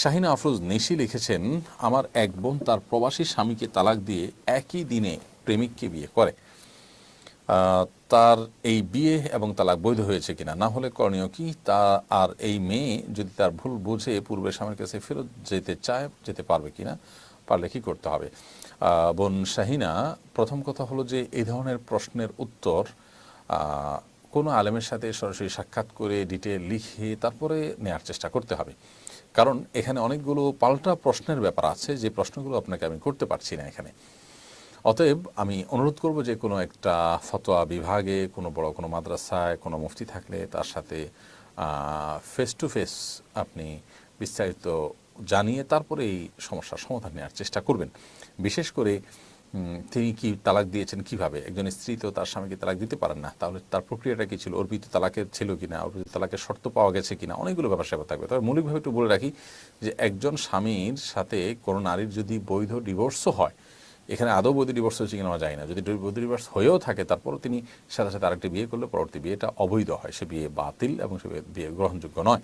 শাহিনা আফরোজ নিশি লিখেছেন, আমার এক বোন তার প্রবাসী স্বামীকে তালাক দিয়ে একই দিনে প্রেমিককে বিয়ে করে। তার এই বিয়ে এবং তালাক বৈধ হয়েছে কিনা, না হলে করণীয় কি? তা আর এই মেয়ে যদি তার ভুল বুঝে পূর্বের স্বামীর কাছে ফেরত যেতে চায়, যেতে পারবে কিনা, পারলে কি করতে হবে? বোন শাহিনা, প্রথম কথা হলো যে এই ধরনের প্রশ্নের উত্তর কোনো আলেমের সাথে সরাসরি সাক্ষাৎ করে ডিটেল লিখে তারপরে নেওয়ার চেষ্টা করতে হবে। কারণ এখানে অনেকগুলো পাল্টা প্রশ্নের ব্যাপার আছে, যে প্রশ্নগুলো আপনাকে আমি করতে পারছি না এখানে। অতএব আমি অনুরোধ করব যে কোনো একটা ফতোয়া বিভাগে, কোনো বড় কোনো মাদ্রাসায় কোনো মুফতি থাকলে তার সাথে ফেস টু ফেস আপনি বিস্তারিত জানিয়ে তারপরে এই সমস্যার সমাধান নেওয়ার চেষ্টা করবেন। বিশেষ করে তিনি কি তালাক দিয়েছেন কিভাবে? একজন স্ত্রী তো তার স্বামীকে তালাক দিতে পারেন না, তাহলে তার প্রক্রিয়াটা কি ছিল? অর্পিত তালাকের ছিল কিনা, অর্পিত তালাকের শর্ত পাওয়া গেছে কিনা, অনেকগুলো ব্যাপার স্যাপার থাকবে। তবে মৌলিকভাবে একটু বলে রাখি যে একজন স্বামীর সাথে কোনো নারীর যদি বৈধ ডিভোর্সও হয়, এখানে আদৌ বৈধ ডিভোর্স হয়েছে কিনা আমরা জানি না, যদি বৈধ ডিভোর্স হয়েও থাকে তারপরও তিনি সাথে সাথে আরেকটি বিয়ে করলে পরবর্তী বিয়েটা অবৈধ হয়, সে বিয়ে বাতিল এবং সে বিয়ে গ্রহণযোগ্য নয়।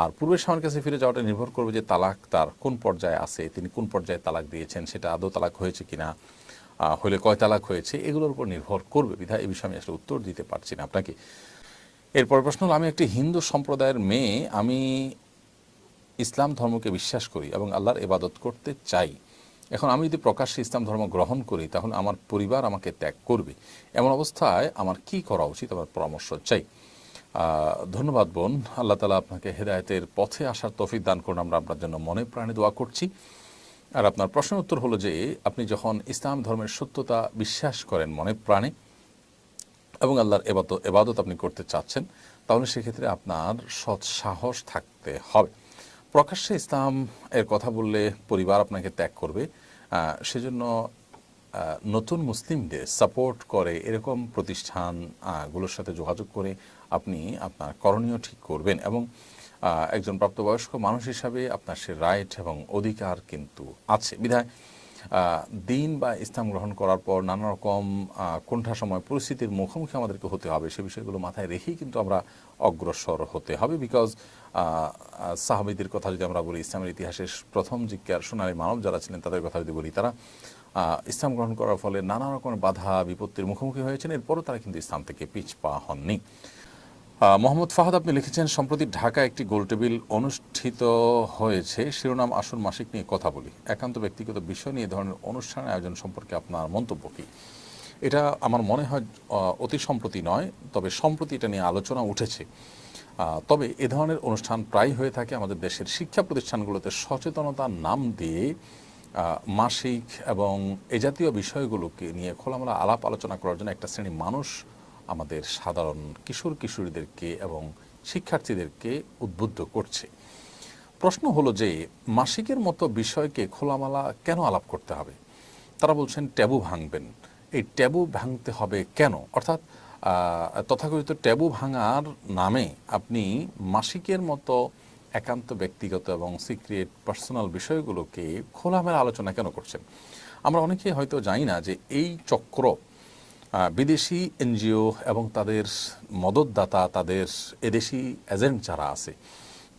আর পূর্বের স্বামীর কাছে ফিরে যাওয়াটা নির্ভর করবে যে তালাক তার কোন পর্যায়ে আছে, তিনি কোন পর্যায়ে তালাক দিয়েছেন, সেটা আদৌ তালাক হয়েছে কিনা, হলে কয় তালাক হয়েছে, এগুলোর উপর নির্ভর করবে। বিধায় এই বিষয়ে আমি আসলে উত্তর দিতে পারছি না আপনাকে। এরপর প্রশ্ন হলো, আমি একটি হিন্দু সম্প্রদায়ের মেয়ে, আমি ইসলাম ধর্মকে বিশ্বাস করি এবং আল্লাহর ইবাদত করতে চাই। এখন আমি যদি প্রকাশ্যে ইসলাম ধর্ম গ্রহণ করি তাহলে আমার পরিবার আমাকে ত্যাগ করবে। এমন অবস্থায় আমার কি করা উচিত? আমার পরামর্শ চাই। ধন্যবাদ বোন, আল্লাহ তাআলা আপনাকে হেদায়েতের পথে আসার তৌফিক দান করুন। আমরা আপনার জন্য মনে প্রাণে দোয়া করছি। আর আপনার প্রশ্নের উত্তর হলো যে আপনি যখন ইসলাম ধর্মের সত্যতা বিশ্বাস করেন মনে প্রাণে এবং আল্লাহর এবাদত আপনি করতে চাচ্ছেন, তাহলে সেক্ষেত্রে আপনার সৎ সাহস থাকতে হবে। প্রকাশ্যে ইসলাম এর কথা বললে পরিবার আপনাকে ত্যাগ করবে, সেজন্য নতুন মুসলিমদের সাপোর্ট করে এরকম প্রতিষ্ঠানগুলোর সাথে যোগাযোগ করে আপনি আপনার করণীয় ঠিক করবেন। এবং একজন প্রাপ্তবয়স্ক মানুষ হিসাবে আপনার সে রাইট এবং অধিকার কিন্তু আছে। বিধায় দিন বা ইসলাম গ্রহণ করার পর নানা রকম কোনটা সময় পরিস্থিতির মুখোমুখি আমাদেরকে হতে হবে, সে বিষয়গুলো মাথায় রেখেই কিন্তু আমরা অগ্রসর হতে হবে। বিকজ সাহাবীদের কথা যদি আমরা বলি, ইসলামের ইতিহাসের প্রথম জিজ্ঞার সোনালী মানব যারা ছিলেন তাদের কথা যদি বলি, তারা ইসলাম গ্রহণ করার ফলে নানা রকমের বাধা বিপত্তির মুখোমুখি হয়েছেন, এরপরও তারা কিন্তু ইসলাম থেকে পিছপা হননি। মোহাম্মদ ফাহাদ আপনি লিখেছেন, সম্প্রতি ঢাকায় একটি গোলটেবিল অনুষ্ঠিত হয়েছে, শিরোনাম আসুন মাসিক নিয়ে কথা বলি। একান্ত ব্যক্তিগত বিষয় নিয়ে ধরনের অনুষ্ঠানের আয়োজন সম্পর্কে আপনার মন্তব্য কী? এটা আমার মনে হয় অতি সম্প্রতি নয়, তবে সম্প্রতি এটা নিয়ে আলোচনা উঠেছে। তবে এ ধরনের অনুষ্ঠান প্রায় হয়ে থাকে আমাদের দেশের শিক্ষা প্রতিষ্ঠানগুলোতে সচেতনতার নাম দিয়ে মাসিক এবং এ জাতীয় বিষয়গুলোকে নিয়ে খোলামেলা আলাপ আলোচনা করার জন্য একটা শ্রেণী মানুষ আমাদের সাধারণ কিশোর কিশোরীদেরকে এবং শিক্ষার্থীদেরকে উদ্বুদ্ধ করছে। প্রশ্ন হলো যে মাসিকের মতো বিষয়কে খোলামেলা কেন আলাপ করতে হবে? তারা বলছেন ট্যাবু ভাঙবেন। এই ট্যাবু ভাঙতে হবে কেন? অর্থাৎ তথাকথিত ট্যাবু ভাঙার নামে আপনি মাসিকের মতো একান্ত ব্যক্তিগত এবং সিক্রেট পার্সোনাল বিষয়গুলোকে খোলামেলা আলোচনা কেন করছেন? আমরা অনেকেই হয়তো জানি না যে এই চক্র বিদেশি এনজিও এবং তাদের মদতদাতা, তাদের এদেশি এজেন্ট যারা আছে,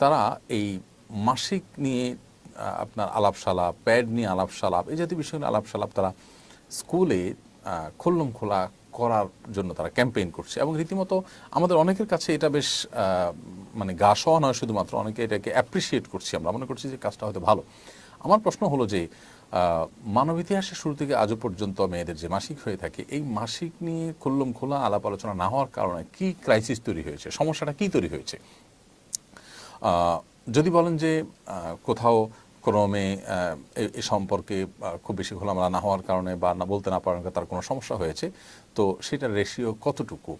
তারা এই মাসিক নিয়ে আপনার আলাপসালাপ, প্যাড নিয়ে আলাপসালাপ, এই জাতীয় বিষয় নিয়ে আলাপসালাপ তারা স্কুলে খুল্লম খোলা করার জন্য তারা ক্যাম্পেইন করছে। এবং রীতিমতো আমাদের অনেকের কাছে এটা বেশ মানে গা সওয়া নয়, শুধুমাত্র অনেকে এটাকে অ্যাপ্রিসিয়েট করছি, আমরা মনে করছি যে কাজটা হয়তো ভালো। আমার প্রশ্ন হলো যে মানব ইতিহাসের শুরু থেকে আজও পর্যন্ত মেয়েদের যে মাসিক হয়ে থাকে, এই মাসিক নিয়ে খুল্লম খোলা আলাপ আলোচনা না হওয়ার কারণে কি ক্রাইসিস তৈরি হয়েছে, সমস্যাটা কি তৈরি হয়েছে? যদি বলেন যে কোথাও কোনো মেয়ে এ সম্পর্কে খুব বেশি খোলামেলা না হওয়ার কারণে বা না বলতে না পারার কারণে তার কোনো সমস্যা হয়েছে, তো সেটার রেশিও কতটুকু?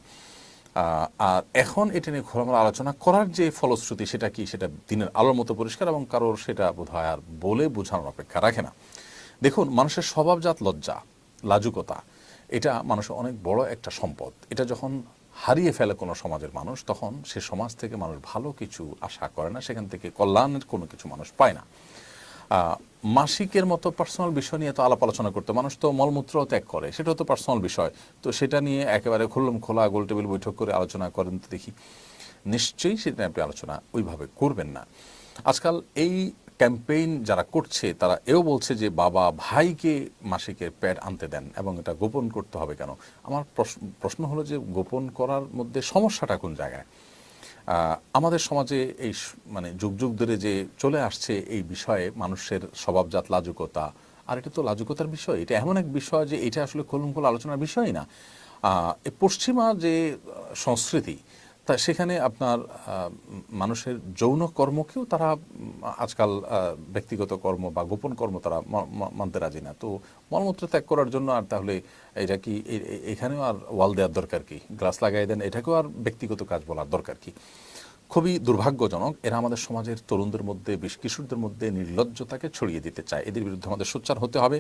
আর এখন এটা নিয়ে খোলামেলা আলোচনা করার যে ফলশ্রুতি সেটা কি, সেটা দিনের আলোর মতো পরিষ্কার এবং কারোর সেটা বোধহয় আর বলে বোঝানোর অপেক্ষা রাখে না। দেখুন, মানুষের স্বভাবজাত লজ্জা, লাজুকতা, এটা মানুষের অনেক বড় একটা সম্পদ। এটা যখন হারিয়ে ফেলে কোনো সমাজের মানুষ, তখন সে সমাজ থেকে মানুষ ভালো কিছু আশা করে না, সেখান থেকে কল্যাণের কোনো কিছু মানুষ পায় না। মাসিকের মতো পার্সোনাল বিষয় নিয়ে তো আলাপ আলোচনা করতে, মানুষ তো মলমূত্র ত্যাগ করে, সেটাও তো পার্সোনাল বিষয়, তো সেটা নিয়ে একেবারে খুল্লম খোলা গোলটেবিল বৈঠক করে আলোচনা করেন তো দেখি? নিশ্চয়ই সেটা আপনি আলোচনা ওইভাবে করবেন না। আজকাল এই ক্যাম্পেইন যারা করছে তারা এও বলছে যে বাবা ভাইকে মাসিকের প্যাড আনতে দেন এবং এটা গোপন করতে হবে কেন। আমার প্রশ্ন হলো যে গোপন করার মধ্যে সমস্যাটা কোন জায়গায়? আমাদের সমাজে এই মানে যুগ যুগ ধরে যে চলে আসছে এই বিষয়ে মানুষের স্বভাবজাত লাজুকতা, আর এটা তো লাজুকতার বিষয়, এটা এমন এক বিষয় যে এটা আসলে খোলামেলা আলোচনার বিষয়ই না। এই পশ্চিমা যে সংস্কৃতি, তা সেখানে আপনার মানুষের যৌন কর্মকেও তারা আজকাল ব্যক্তিগত কর্ম বা গোপন কর্ম তারা মানতে রাজি না। তো মলমূত্র ত্যাগ করার জন্য আর তাহলে এটা কি এখানেও আর ওয়াল দেওয়ার দরকার কি, গ্লাস লাগাই দেন, এটাকেও আর ব্যক্তিগত কাজ বলার দরকার কি? খুবই দুর্ভাগ্যজনক। এরা আমাদের সমাজের তরুণদের মধ্যে, বিশেষ কিশোরদের মধ্যে নির্লজ্জতাকে ছড়িয়ে দিতে চায়। এদের বিরুদ্ধে আমাদের সোচ্চার হতে হবে।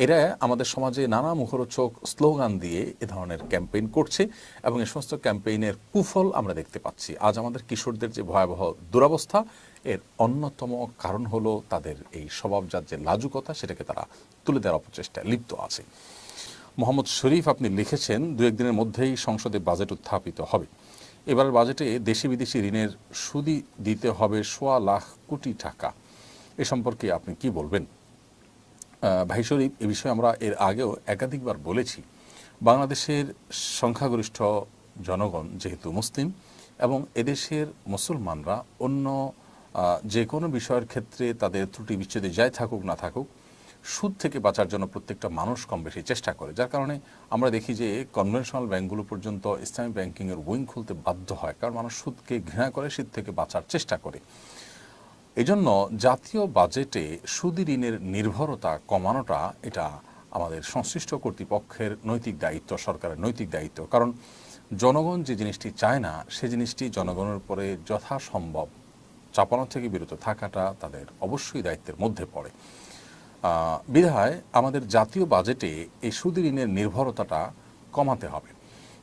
এরা আমাদের সমাজে নানা মুখরোচক স্লোগান দিয়ে এ ধরনের ক্যাম্পেইন করছে এবং এই সমস্ত ক্যাম্পেইনের কুফল আমরা দেখতে পাচ্ছি। আজ আমাদের কিশোরদের যে ভয়াবহ দুরবস্থা, এর অন্যতম কারণ হলো তাদের এই স্বভাবজাত যে লাজুকতা, সেটাকে তারা তুলে দেওয়ার অপচেষ্টায় লিপ্ত আছে। মোহাম্মদ শরীফ আপনি লিখেছেন, 2-1 দিনের মধ্যেই সংসদে বাজেট উত্থাপিত হবে। এবারের বাজেটে দেশি বিদেশি ঋণের সুদি দিতে হবে 1.25 লাখ কোটি টাকা। এ সম্পর্কে আপনি কি বলবেন? ভাই শরীফ, এ বিষয়ে আমরা এর আগেও একাধিকবার বলেছি। বাংলাদেশের সংখ্যাগরিষ্ঠ জনগণ যেহেতু মুসলিম এবং এদেশের মুসলমানরা অন্য যে কোনো বিষয়ের ক্ষেত্রে তাদের ত্রুটি বিচ্ছেদে যাই থাকুক না থাকুক, সুদ থেকে বাঁচার জন্য প্রত্যেকটা মানুষ কম বেশি চেষ্টা করে। যার কারণে আমরা দেখি যে কনভেনশনাল ব্যাংকগুলো পর্যন্ত ইসলামী ব্যাংকিংয়ের উইং খুলতে বাধ্য হয়, কারণ মানুষ সুদকে ঘৃণা করে, সুদ থেকে বাঁচার চেষ্টা করে। এজন্য জাতীয় বাজেটে সুদি ঋণের নির্ভরতা কমানোটা এটা আমাদের সংশ্লিষ্ট কর্তৃপক্ষের নৈতিক দায়িত্ব, সরকারের নৈতিক দায়িত্ব। কারণ জনগণ যে জিনিসটি চায় না, সে জিনিসটি জনগণের উপরে যথাসম্ভব চাপানো থেকে বিরত থাকাটা তাদের অবশ্যই দায়িত্বের মধ্যে পড়ে। বিধায় আমাদের জাতীয় বাজেটে এই সুদি ঋণের নির্ভরতাটা কমাতে হবে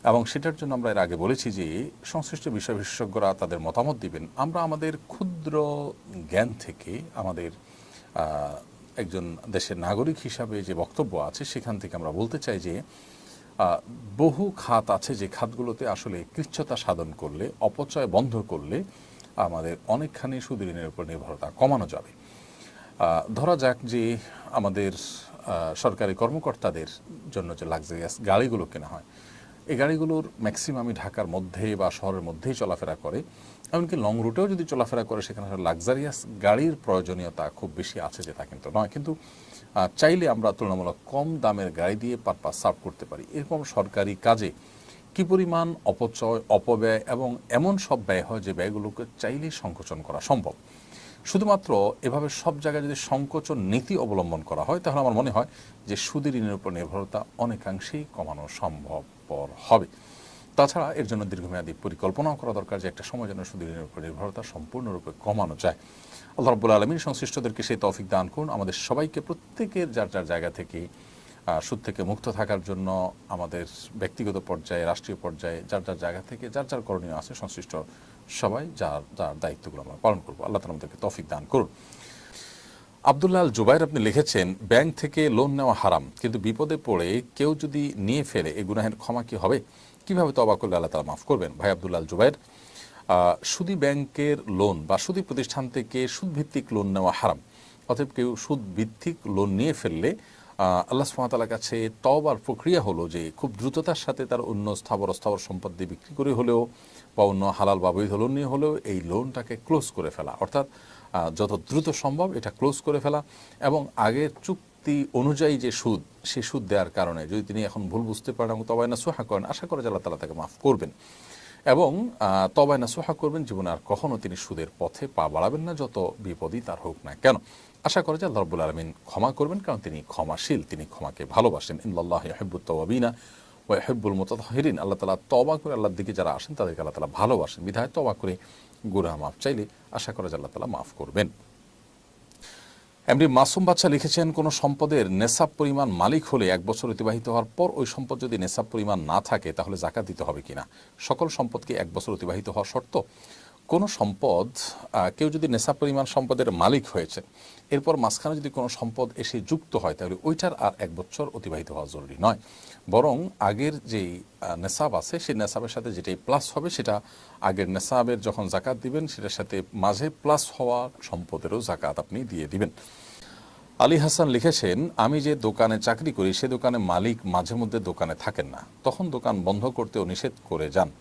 এবং সেটার জন্য আমরা এর আগে বলেছি যে সংশ্লিষ্ট বিষয় বিশেষজ্ঞরা তাদের মতামত দিবেন। আমরা আমাদের ক্ষুদ্র জ্ঞান থেকে, আমাদের একজন দেশের নাগরিক হিসাবে যে বক্তব্য আছে সেখান থেকে আমরা বলতে চাই যে বহু খাত আছে যে খাতগুলোতে আসলে কৃচ্ছতা সাধন করলে, অপচয় বন্ধ করলে আমাদের অনেকখানি সুদি ঋণের উপর নির্ভরতা কমানো যাবে। ধরা যাক যে আমাদের সরকারি কর্মকর্তাদের জন্য যে লাক্সারিয়াস গাড়িগুলো কেনা হয়, এই গাড়িগুলোর ম্যাক্সিমামই ঢাকার মধ্যে বা শহরের মধ্যেই চলাফেরা করে। এমনকি লং রুটেও যদি চলাফেরা করে সেখানে লাক্সারিয়াস গাড়ির প্রয়োজনীয়তা খুব বেশি আছে যে তা কিন্তু নয়। কিন্তু চাইলে আমরা তুলনামূলক কম দামের গাড়ি দিয়ে পারপাস সার্ভ করতে পারি। এরকম সরকারি কাজে কী পরিমাণ অপচয়, অপব্যয় এবং এমন সব ব্যয় হয় যে ব্যয়গুলোকে চাইলেই সংকোচন করা সম্ভব। শুধুমাত্র এভাবে সব জায়গায় যদি সংকোচন নীতি অবলম্বন করা হয়, তাহলে আমার মনে হয় যে সুদি ঋণের উপর নির্ভরতা অনেকাংশেই কমানো সম্ভবপর হবে। তাছাড়া এর জন্য দীর্ঘমেয়াদী পরিকল্পনাও করা দরকার যে একটা সময় যেন সুদি ঋণের উপর নির্ভরতা সম্পূর্ণরূপে কমানো যায়। আল্লাহ রাব্বুল আলামিন সংশ্লিষ্টদেরকে সেই তৌফিক দান করুন। আমাদের সবাইকে প্রত্যেকের যার যার জায়গা থেকে সুদ থেকে মুক্ত থাকার জন্য আমাদের ব্যক্তিগত পর্যায়ে, রাষ্ট্রীয় পর্যায়ে যার যার জায়গা থেকে যার যার করণীয় আছে, সংশ্লিষ্ট সবাই যার যার দায়িত্বগুলো আমরা পালন করবো। আল্লাহ তাআলা আমাদেরকে তৌফিক দান করুন। আব্দুল্লাহ আল জুবাইর আপনি লিখেছেন, ব্যাংক থেকে লোন নেওয়া হারাম, কিন্তু বিপদে পড়ে কেউ যদি নিয়ে ফেলে এই গুনাহের ক্ষমা কি হবে? কিভাবে তওবা করলে আল্লাহ তাআলা মাফ করবেন? ভাই আব্দুল্লাহ আল জুবাইর, সুদি ব্যাংকের লোন বা সুদি প্রতিষ্ঠান থেকে সুদভিত্তিক লোন নেওয়া হারাম। অতএব কেউ সুদভিত্তিক লোন নিয়ে ফেললে আল্লাহ সুবহানাহু ওয়া তাআলার কাছে তওবার প্রক্রিয়া হলো যে খুব দ্রুততার সাথে তার অন্য স্থাবর সম্পদ দিয়ে বিক্রি করে হলেও বা অন্য হালাল বা বৈধ লোন নিয়ে হলেও এই লোনটাকে ক্লোজ করে ফেলা, অর্থাৎ যত দ্রুত সম্ভব এটা ক্লোজ করে ফেলা এবং আগের চুক্তি অনুযায়ী যে সুদ, সে সুদ দেওয়ার কারণে যদি তিনি এখন ভুল বুঝতে পারেন এবং তওবা নাসুহা করেন, আশা করে যে আল্লাহ তাআলা তাকে মাফ করবেন এবং তওবা নাসুহা করবেন, জীবনে আর কখনো তিনি সুদের পথে পা বাড়াবেন না, যত বিপদই তার হোক না কেন। আশা করে যে আল্লাহ রাব্বুল আলামিন ক্ষমা করবেন, কারণ তিনি ক্ষমাশীল, তিনি ক্ষমাকে ভালোবাসেন। ইন্নাল্লাহা ইউহিব্বুত তাওয়াবিনা ওয়া ইউহিব্বুল মুতাতাহহিরিন। আল্লাহ তাআলা তওবা করে আল্লাহর দিকে যারা আসেন তাদেরকে আল্লাহ তাআলা ভালোবাসেন। বিধায় তওবা করে গুনাহ মাফ চাইলে আশা করে যে আল্লাহ তাআলা মাফ করবেন। এমনি মাসুম বাচ্চা লিখেছেন, কোনো সম্পদের নেসাব পরিমাণ মালিক হলে 1 বছর অতিবাহিত হওয়ার পর ওই সম্পদ যদি নেসাব পরিমাণ না থাকে তাহলে যাকাত দিতে হবে কিনা? সকল সম্পদকে 1 বছর অতিবাহিত হওয়া শর্ত? কোনো সম্পদ কেউ যদি নেশাব পরিমাণ সম্পদের মালিক হয়েছে, এরপর মাঝখানে যদি কোনো সম্পদ এসে যুক্ত হয়, তাহলে ওইটার আর 1 বছর অতিবাহিত হওয়া জরুরি নয়, বরং আগের যেই নেশাব আছে সেই নেশাবের সাথে যেটাই প্লাস হবে সেটা আগের নেশাবের যখন জাকাত দিবেন সেটার সাথে মাঝে প্লাস হওয়া সম্পদেরও জাকাত আপনি দিয়ে দিবেন। আলী হাসান লিখেছেন, আমি যে দোকানে চাকরি করি সে দোকানে মালিক মাঝে মধ্যে দোকানে থাকেন না, তখন দোকান বন্ধ করতেও নিষেধ করে যান।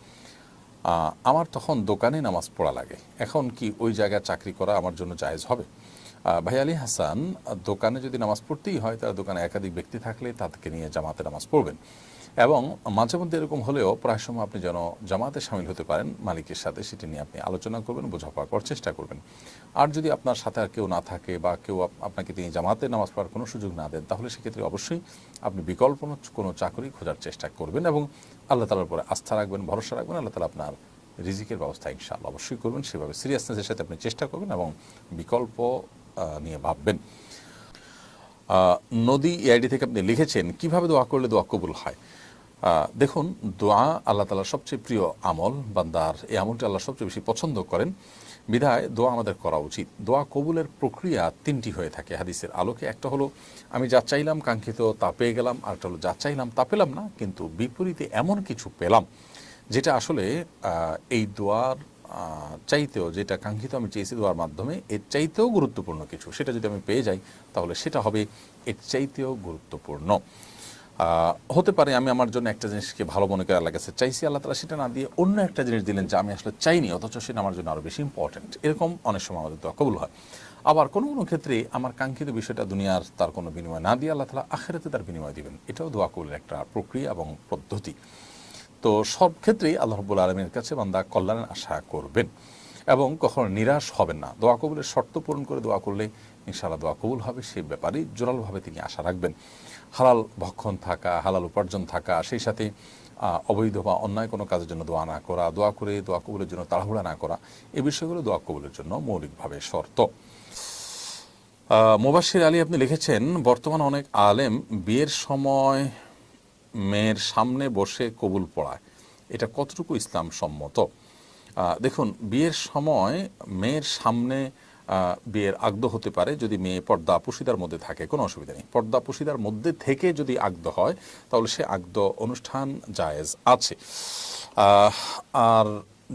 আমার তখন দোকানে নামাজ পড়া লাগে, এখন কি ওই জায়গায় চাকরি করা আমার জন্য জায়েজ হবে? ভাই আলী হাসান, দোকানে যদি নামাজ পড়তেই হয় তাহলে দোকানে একাধিক ব্যক্তি থাকলে তাদেরকে নিয়ে জামাতে নামাজ পড়বেন, এবং মাঝে মধ্যে এরকম হলেও প্রায় সময় আপনি যেন জামাতে সামিল হতে পারেন মালিকের সাথে, সেটি নিয়ে আপনি আলোচনা করবেন, বোঝাপড়া করার চেষ্টা করবেন। আর যদি আপনার সাথে আর কেউ না থাকে বা কেউ আপনাকে তিনি জামাতে নামাজ পড়ার কোনো সুযোগ না দেন, তাহলে সেক্ষেত্রে অবশ্যই আপনি বিকল্প কোনো চাকরি খোঁজার চেষ্টা করবেন এবং আল্লাহ তাআলার উপরে আস্থা রাখবেন, ভরসা রাখবেন। আল্লাহ তাআলা আপনার রিজিকের ব্যবস্থা ইনশাআল্লাহ অবশ্যই করবেন, সেভাবে সিরিয়াসনেসের সাথে আপনি চেষ্টা করবেন এবং বিকল্প নিয়ে ভাববেন। নদী এআইডি থেকে আপনি লিখেছেন, কিভাবে দোয়া করলে দোয়া কবুল হয়? দেখুন, দোয়া আল্লাহ তাআলার সবচেয়ে প্রিয় আমল, বান্দার এই আমলটি আল্লাহ সবচেয়ে বেশি পছন্দ করেন, বিধায় দোয়া আমাদের করা উচিত। দোয়া কবুলের প্রক্রিয়া 3টি হয়ে থাকে হাদিসের আলোকে। একটা হলো আমি যা চাইলাম কাঙ্ক্ষিত তা পেয়ে গেলাম, আরেকটা হলো যা চাইলাম তা পেলাম না, কিন্তু বিপরীতে এমন কিছু পেলাম যেটা আসলে এই দোয়ার চাইতেও, যেটা কাঙ্ক্ষিত আমি চেয়েছি দোয়ার মাধ্যমে, এর চাইতেও গুরুত্বপূর্ণ কিছু, সেটা যদি আমি পেয়ে যাই তাহলে সেটা হবে এর চাইতেও গুরুত্বপূর্ণ। হতে পারে আমি আমার জন্য একটা জিনিসকে ভালো মনে করে আল্লাহর কাছে চাইছি, আল্লাহ তাআলা সেটা না দিয়ে অন্য একটা জিনিস দিলেন যা আমি আসলে চাইনি, অথচ সেটা আমার জন্য আরও বেশি ইম্পর্টেন্ট। এরকম অনেক সময় আমাদের দোয়া কবুল হয়। আবার কোনো কোনো ক্ষেত্রে আমার কাঙ্ক্ষিত বিষয়টা দুনিয়ার তার কোনো বিনিময় না দিয়ে আল্লাহ তাআলা আখিরাতে তার বিনিময় দিবেন, এটাও দোয়া কবুলের একটা প্রক্রিয়া এবং পদ্ধতি। তো সব ক্ষেত্রেই আল্লাহ রাব্বুল আলামিনের কাছে বান্দা কল্যাণের আশা করবেন এবং কখনো নিরাশ হবেন না। দোয়া কবুলের শর্ত পূরণ করে দোয়া করলে ইনশাআল্লাহ দোয়া কবুল হবে, সেই ব্যাপারে জোরালোভাবে তিনি আশা রাখবেন। হালাল ভক্ষণ থাকা, হালাল উপার্জন থাকা, সেই সাথে অবৈধ বা অন্যায় কোনো কাজের জন্য দোয়া না করা, দোয়া করে দোয়া কবুলের জন্য তাড়াহুড়া না করা, এই বিষয়গুলো দোয়া কবুলের জন্য মৌলিকভাবে শর্ত। মুবাশশির আলী আপনি লিখেছেন, বর্তমানে অনেক আলেম বিয়ের সময় মেয়ের সামনে বসে কবুল পড়ায়, এটা কতটুকু ইসলাম সম্মত? দেখুন, বিয়ের সময় মেয়ের সামনে বিয়ের আগদ হতে পারে যদি মেয়ে পর্দা পুশিদার মধ্যে থাকে, কোনো অসুবিধা নেই। পর্দা পুশিদার মধ্যে থেকে যদি আগদ হয় তাহলে সে আগদ অনুষ্ঠান জায়েজ আছে। আর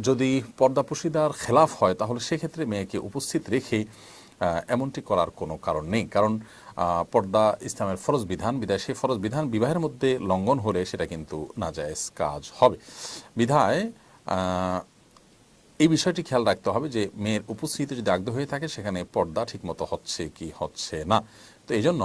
যদি পর্দা পুশিদার খেলাফ হয় তাহলে সেক্ষেত্রে মেয়েকে উপস্থিত রেখে এমনটি করার কোনো কারণ নেই, কারণ পর্দা ইসলামের ফরজ বিধান, বিধায় সেই ফরজ বিধান বিবাহের মধ্যে লঙ্ঘন হলে সেটা কিন্তু নাজায়েজ কাজ হবে। বিধায় এই বিষয়টি খেয়াল রাখতে হবে যে মেয়ের উপস্থিতি যদি আগদ হয়ে থাকে সেখানে পর্দা ঠিকমতো হচ্ছে কি হচ্ছে না। তো এই জন্য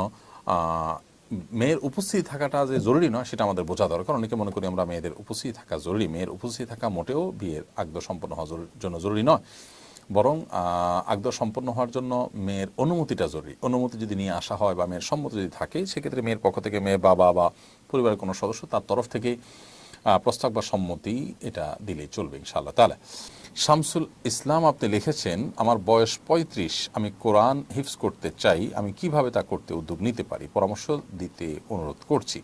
মেয়ের উপস্থিতি থাকাটা যে জরুরি নয় সেটা আমাদের বোঝা দরকার। অনেকে মনে করি আমরা মেয়েদের উপস্থিতি থাকা জরুরি, মেয়ের উপস্থিতি থাকা মোটেও বিয়ের আগদ সম্পন্ন হওয়ার জন্য জরুরি নয়, বরং আগদ সম্পন্ন হওয়ার জন্য মেয়ের অনুমতিটা জরুরি। অনুমতি যদি নিয়ে আসা হয় বা মেয়ের সম্মতি যদি থাকে, সেক্ষেত্রে মেয়ের পক্ষ থেকে মেয়ের বাবা বা পরিবারের কোনো সদস্য তার তরফ থেকে প্রস্তাব বা সম্মতি এটা দিলেই চলবে ইনশাআল্লাহ তাআলা। শামসুল ইসলাম আপনি লিখেছেন, আমার বয়স 35, আমি কোরআন হিফজ করতে চাই, আমি কিভাবে তা করতে উদ্যোগ নিতে পারি, পরামর্শ দিতে অনুরোধ করছি।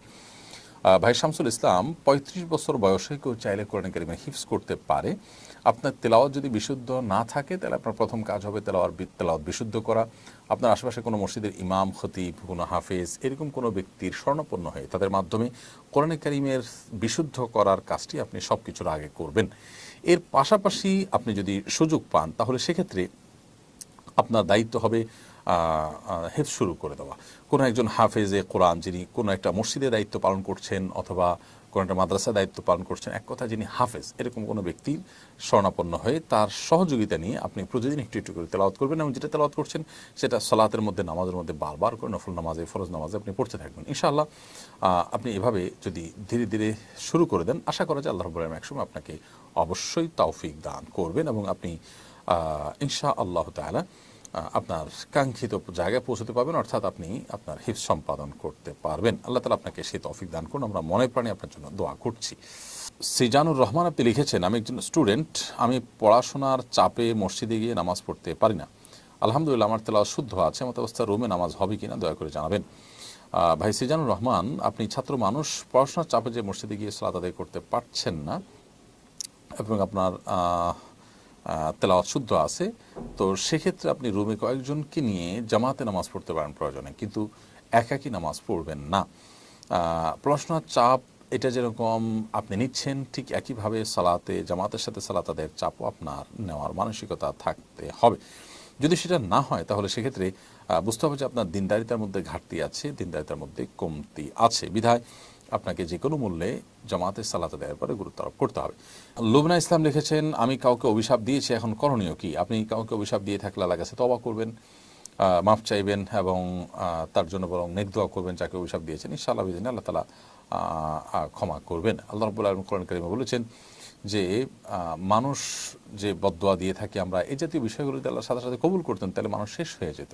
ভাই শামসুল ইসলাম, 35 বছর বয়সে কেউ চাইলে কোরআন কারীম হিফজ করতে পারে। আপনার তেলাওয়াত যদি বিশুদ্ধ না থাকে তাহলে আপনার প্রথম কাজ হবে তেলাওয়াত বিশুদ্ধ করা। আপনার আশেপাশে কোনো মসজিদের ইমাম, খতিব, কোনো হাফেজ, এরকম কোনো ব্যক্তির শরণাপন্ন হয়ে তাদের মাধ্যমে কোরআন কারীমের বিশুদ্ধ করার কাজটি আপনি সব কিছুর আগে করবেন। এর পাশাপাশি আপনি যদি সুযোগ পান তাহলে সেক্ষেত্রে আপনার দায়িত্ব হবে হেফজ শুরু করে দেওয়া। কোনো একজন হাফেজে কোরআন যিনি কোনো একটা মসজিদে দায়িত্ব পালন করছেন অথবা কোনো একটা মাদ্রাসা দায়িত্ব পালন করছেন, এক কথা যিনি হাফেজ, এরকম কোনো ব্যক্তির শরণাপন্ন হয়ে তার সহযোগিতা নিয়ে আপনি প্রতিদিন একটু একটু করে তেলাওয়াত করবেন এবং যেটা তেলাওয়াত করছেন সেটা সালাতের মধ্যে, নামাজের মধ্যে বারবার করে নফল নামাজে, ফরজ নামাজে আপনি পড়তে থাকবেন। ইনশাআল্লাহ আপনি এভাবে যদি ধীরে ধীরে শুরু করে দেন, আশা করা যায় আল্লাহ রাব্বুল আলামিন একসময় আপনাকে অবশ্যই তৌফিক দান করবেন এবং আপনি ইনশাআল্লাহ তাআলা আপনার কাঙ্ক্ষিত জায়গায় পৌঁছতে পারবেন, অর্থাৎ আপনি আপনার হিফজ সম্পাদন করতে পারবেন। আল্লাহ তাআলা আপনাকে সেই তৌফিক দান করুন, আমরা মনে প্রাণে আপনার জন্য দোয়া করছি। সিজানুর রহমান আপনি লিখেছেন, আমি একজন স্টুডেন্ট, আমি পড়াশোনার চাপে মসজিদে গিয়ে নামাজ পড়তে পারি না। আলহামদুলিল্লাহ আমার তেলাওয়াত শুদ্ধ আছে, এমত অবস্থায় রুমে নামাজ হবে কিনা দয়া করে জানাবেন। ভাই সিজানুর রহমান, আপনি ছাত্র মানুষ, পড়াশোনার চাপে যে মসজিদে গিয়ে সালাত আদায় করতে পারছেন না এবং আপনার তেলাওয়াত শুদ্ধ আছে, তো সেক্ষেত্রে আপনি রুমে কয়েকজনকে নিয়ে জামাতে নামাজ পড়তে পারেন প্রয়োজনে, কিন্তু একাকী নামাজ পড়বেন না। পড়াশোনার চাপ এটা যেরকম আপনি নিচ্ছেন, ঠিক একইভাবে সালাতে জামাতের সাথে সালাত আদায়ের চাপও আপনার নেওয়ার মানসিকতা থাকতে হবে। যদি সেটা না হয় তাহলে সেক্ষেত্রে বুঝতে হবে যে আপনার দিনদারিতার মধ্যে ঘাটতি আছে, দিনদারিতার মধ্যে কমতি আছে, বিধায় আপনাকে যে কোনো মূল্যে জামাতের সালাত আদায়ের পরে গুরুত্ব আরোপ করতে হবে। লুবনা ইসলাম লিখেছেন, আমি কাউকে অভিশাপ দিয়েছি, এখন করণীয় কি? আপনি কাউকে অভিশাপ দিয়ে থাকলে আল্লাহর কাছে তওবা করবেন, মাফ চাইবেন এবং তার জন্য বরং নেক দোয়া করবেন যাকে অভিশাপ দিয়েছেন। ইনশাআল্লাহ বিদিন আল্লাহ তাআলা ক্ষমা করবেন। আল্লাহ রাব্বুল আলামিন কোরআন কারীমে বলেছেন যে মানুষ যে বদদোয়া দিয়ে থাকে আমরা, এই জাতীয় বিষয়গুলো যদি আল্লাহ সাথে সাথে কবুল করতেন তাহলে মানুষ শেষ হয়ে যেত।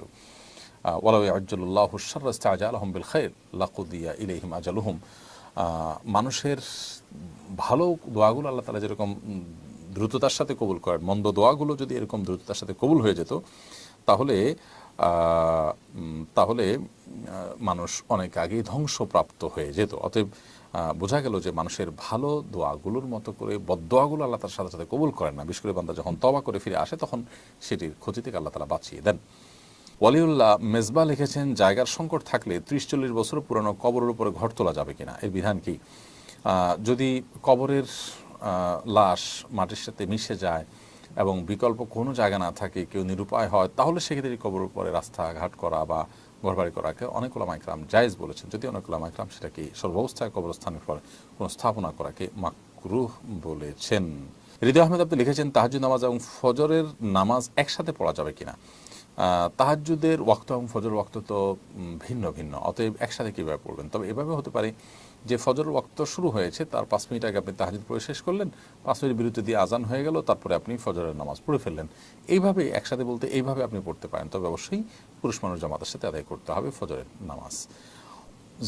ওয়ালাউ ইয়াজ্জালুল্লাহু শাররা ইসতাআজালাহুম বিল খাইর লাকুদিয়া ইলাইহিম আজালুহুম। মানুষের ভালো দোয়াগুলো আল্লাহ তাআলা যেরকম দ্রুততার সাথে কবুল করেন, মন্দ দোয়াগুলো যদি এরকম দ্রুততার সাথে কবুল হয়ে যেত তাহলে তাহলে মানুষ অনেক আগেই ধ্বংসপ্রাপ্ত হয়ে যেত। অতএব বোঝা গেল যে মানুষের ভালো দোয়াগুলোর মতো করে বদদোয়াগুলো আল্লাহ তার সাথে সাথে কবুল করেন না। বিশেষ করে বান্দা যখন তওবা করে ফিরে আসে তখন সেটির ক্ষতি থেকে আল্লাহ তাআলা বাঁচিয়ে দেন। ওয়ালিউল্লাহ মেজবা লিখেছেন, জায়গার সংকট থাকলে 30-40 বছর পুরানো কবরের উপরে ঘর তোলা যাবে কিনা, এর বিধান কি? যদি কবরের লাশ মাটির সাথে মিশে যায় এবং বিকল্প কোনো জায়গা না থাকে, কেউ নিরুপায় হয়, তাহলে সেক্ষেত্রে কবরের উপরে রাস্তাঘাট করা বা ঘরবাড়ি করাকে অনেক উলামা ইকরাম জায়েজ বলেছেন, যদি অনেক উলামা ইকরাম সেটাকে সর্বাবস্থায় কবরস্থানের পর কোনো স্থাপনা করাকে মাকরুহ বলেছেন। হৃদয় আহমেদ আপনি লিখেছেন, তাহাজ্জুদ নামাজ এবং ফজরের নামাজ একসাথে পড়া যাবে কিনা? তাহাজ্জুদের ওয়াক্ত এবং ফজর ওয়াক্ত তো ভিন্ন ভিন্ন, অতএব একসাথে কীভাবে পড়বেন? তবে এভাবে হতে পারে যে ফজর ওয়াক্ত শুরু হয়েছে, তার 5 মিনিট আগে আপনি তাহাজ্জুদ পড়ে শেষ করলেন, 5 মিনিট বিরতি দিয়ে আজান হয়ে গেল, তারপরে আপনি ফজরের নামাজ পড়ে ফেললেন। এইভাবে একসাথে বলতে এইভাবে আপনি পড়তে পারেন, তবে অবশ্যই পুরুষ মানুষ জামাতের সাথে আদায় করতে হবে ফজরের নামাজ।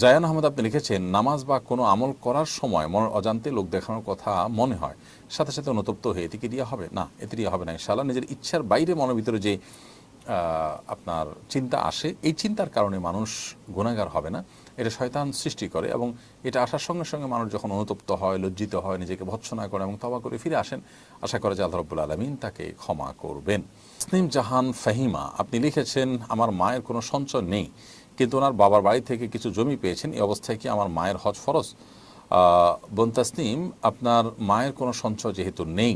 জায়ান আহমদ আপনি লিখেছেন, নামাজ বা কোনো আমল করার সময় মনের অজান্তে লোক দেখানোর কথা মনে হয়, সাথে সাথে অনুতপ্ত হয়ে এতে কি দিয়া হবে? না, এতে দিয়া হবে না ইনশাআল্লাহ। নিজের ইচ্ছার বাইরে মনের ভিতরে যে আপনার চিন্তা আসে, এই চিন্তার কারণে মানুষ গুনাহগার হবে না, এটা শয়তান সৃষ্টি করে, এবং এটা আসার সঙ্গে সঙ্গে মানুষ যখন অনুতপ্ত হয়, লজ্জিত হয়, নিজেকে ভৎসনা করে এবং তওবা করে ফিরে আসেন, আশা করে যে আল্লাহ রাব্বুল আলামিন তাকে ক্ষমা করবেন। তাসনিম জাহান ফাহিমা আপনি লিখেছেন, আমার মায়ের কোনো সঞ্চয় নেই, কিন্তু ওনার বাবার বাড়ি থেকে কিছু জমি পেয়েছেন, এই অবস্থায় কি আমার মায়ের হজ ফরজ? বোন তাসনিম, আপনার মায়ের কোনো সঞ্চয় যেহেতু নেই,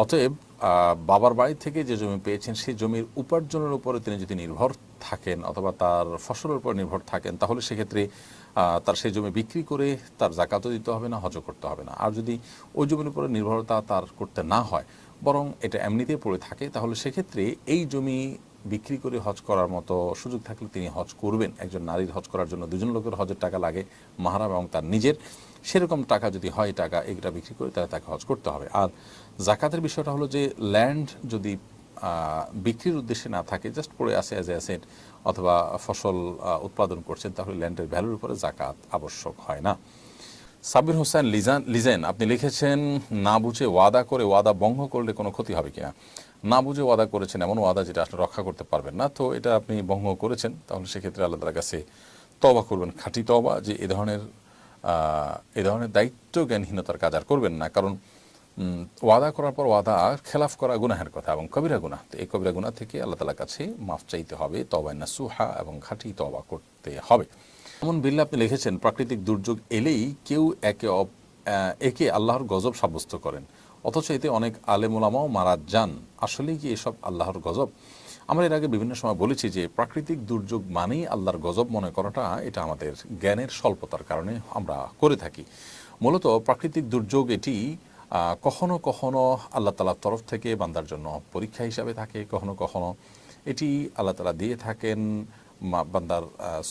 অতএব বাবার বাড়ি থেকে যে জমি পেয়েছেন সেই জমির উপার্জনের উপরে তিনি যদি নির্ভর থাকেন অথবা তার ফসলের উপর নির্ভর থাকেন, তাহলে সেক্ষেত্রে তার সেই জমি বিক্রি করে তার জাকাতও দিতে হবে না, হজও করতে হবে না। আর যদি ওই জমির উপরে নির্ভরতা তার করতে না হয়, বরং এটা এমনিতেই পড়ে থাকে, তাহলে সেক্ষেত্রে এই জমি বিক্রি করে হজ করার মতো সুযোগ থাকলে তিনি হজ করবেন। একজন নারীর হজ করার জন্য 2জন লোকের হজের টাকা লাগে, মাহরাম এবং তার নিজের, সেরকম টাকা যদি হয় টাকা এগুলা বিক্রি করে তাহলে তাকে হজ করতে হবে। আর জাকাতের বিষয়টা হলো যে ল্যান্ড যদি বিক্রির উদ্দেশ্যে না থাকে, জাস্ট পড়ে আসে অ্যাজ এ অ্যাসেট, অথবা ফসল উৎপাদন করছেন, তাহলে ল্যান্ডের ভ্যালুর উপরে জাকাত আবশ্যক হয় না। সাবির হোসেন লিজেন আপনি লিখেছেন, না বুঝে ওয়াদা করে ওয়াদা ভঙ্গ করলে কোনো ক্ষতি হবে কিনা? না বুঝে ওয়াদা করেছেন, এমন ওয়াদা যেটা আসলে রক্ষা করতে পারবেন না, তো এটা আপনি ভঙ্গ করেছেন, তাহলে সেক্ষেত্রে আল্লাহ তাআলার কাছে তওবা করবেন, খাঁটি তওবা, যে এ ধরনের দায়িত্ব জ্ঞানহীনতার কাজ আর করবেন না। কারণ ওয়াদা করার পর ওয়াদা খেলাফ করা গুনাহের কথা এবং কবিরা গুনাহ, তো এই কবিরা গুনাহ থেকে আল্লাহ তাআলার কাছে মাফ চাইতে হবে, তওবায়ে নাসুহা এবং খাঁটি তওবা করতে হবে। এমন বিল্লাহ আপনি লিখেছেন, প্রাকৃতিক দুর্যোগ এলেই কেউ একে আল্লাহর গজব সাব্যস্ত করেন, অথচ এতে অনেক আলেম ওলামাও মারা যান, আসলেই কি এসব আল্লাহর গজব? আমরা এর আগে বিভিন্ন সময় বলেছি যে প্রাকৃতিক দুর্যোগ মানেই আল্লাহর গজব মনে করাটা, এটা আমাদের জ্ঞানের স্বল্পতার কারণে আমরা করে থাকি। মূলত প্রাকৃতিক দুর্যোগ এটি কখনো কখনো আল্লাহ তাআলার তরফ থেকে বান্দার জন্য পরীক্ষা হিসাবে থাকে, কখনো কখনো এটি আল্লাহ তাআলা দিয়ে থাকেন বান্দার